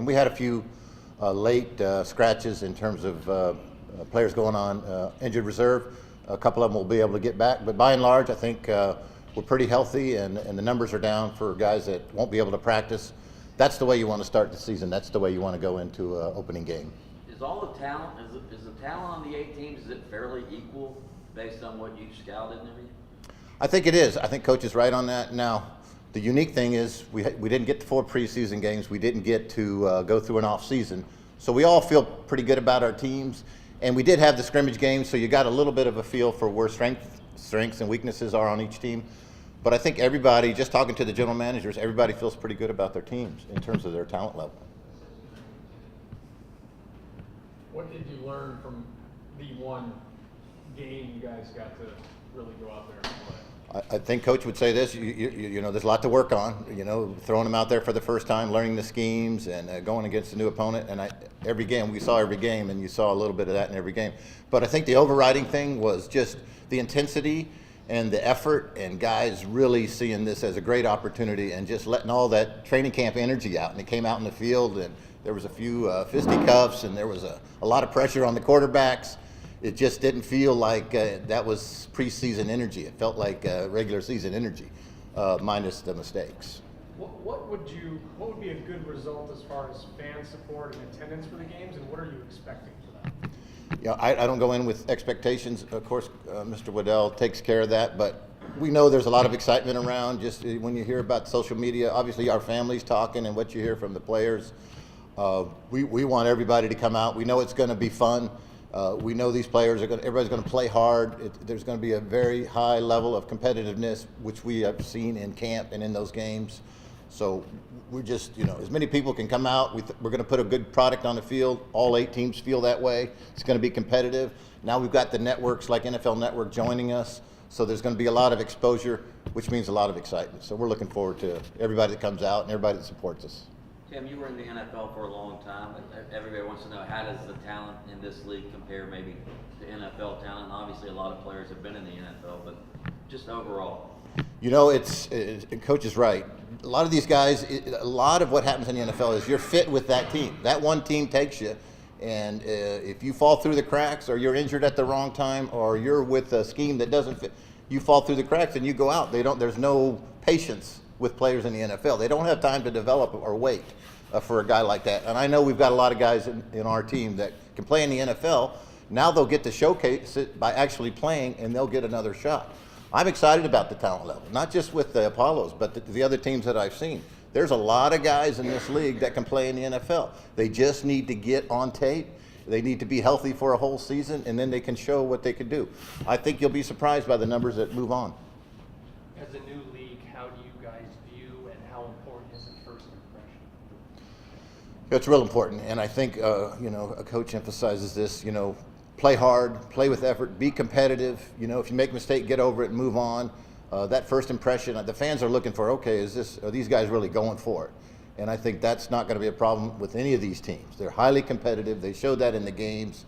And we had a few late scratches in terms of players going on injured reserve. A couple of them will be able to get back, but by and large, I think we're pretty healthy, and the numbers are down for guys that won't be able to practice. That's the way you want to start the season. That's the way you want to go into an opening game. Is all the talent, is the talent on the 8 teams, is it fairly equal based on what you scouted and everything? I think it is. I think Coach is right on that. Now, the unique thing is we didn't get to 4 preseason games. We didn't get to go through an off season. So we all feel pretty good about our teams. And we did have the scrimmage games, so you got a little bit of a feel for where strengths and weaknesses are on each team. But I think everybody, just talking to the general managers, everybody feels pretty good about their teams in terms of their talent level. What did you learn from the one game you guys got to really go out there and play? I think Coach would say this, you know, there's a lot to work on, you know, throwing them out there for the first time, learning the schemes and going against a new opponent. And every game, we saw every game, and you saw a little bit of that in every game. But I think the overriding thing was just the intensity and the effort, and guys really seeing this as a great opportunity and just letting all that training camp energy out. And it came out in the field, and there was a few fisticuffs, and there was a lot of pressure on the quarterbacks. It just didn't feel like that was preseason energy. It felt like regular season energy, minus the mistakes. What would be a good result as far as fan support and attendance for the games, and what are you expecting for that? You know, I don't go in with expectations. Of course, Mr. Waddell takes care of that, but we know there's a lot of excitement around. Just when you hear about social media, obviously our family's talking, and what you hear from the players. We want everybody to come out. We know it's going to be fun. We know these players everybody's going to play hard. There's going to be a very high level of competitiveness, which we have seen in camp and in those games. So we're just, you know, as many people can come out. We're going to put a good product on the field. All 8 teams feel that way. It's going to be competitive. Now we've got the networks like NFL Network joining us. So there's going to be a lot of exposure, which means a lot of excitement. So we're looking forward to everybody that comes out and everybody that supports us. Tim, you were in the NFL for a long time. Everybody wants to know, how does the talent in this league compare maybe to NFL talent? And obviously a lot of players have been in the NFL, but just overall. You know, Coach is right. A lot of these guys, a lot of what happens in the NFL is you're fit with that team. That one team takes you, and if you fall through the cracks, or you're injured at the wrong time, or you're with a scheme that doesn't fit, you fall through the cracks and you go out. There's no patience with players in the NFL. They don't have time to develop or wait for a guy like that. And I know we've got a lot of guys in our team that can play in the NFL. Now they'll get to showcase it by actually playing, and they'll get another shot. I'm excited about the talent level, not just with the Apollos, but the other teams that I've seen. There's a lot of guys in this league that can play in the NFL. They just need to get on tape. They need to be healthy for a whole season, and then they can show what they can do. I think you'll be surprised by the numbers that move on. As a new league, how do you guys view, and how important is it first impression? It's real important, and I think you know, a coach emphasizes this. You know, play hard, play with effort, be competitive. You know, if you make a mistake, get over it and move on. That first impression, the fans are looking for, okay, are these guys really going for it? And I think that's not going to be a problem with any of these teams. They're highly competitive. They showed that in the games.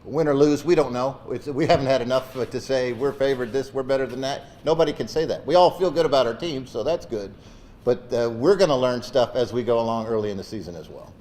Win or lose, we don't know. We haven't had enough to say we're favored this, we're better than that. Nobody can say that. We all feel good about our team, so that's good. But we're going to learn stuff as we go along early in the season as well.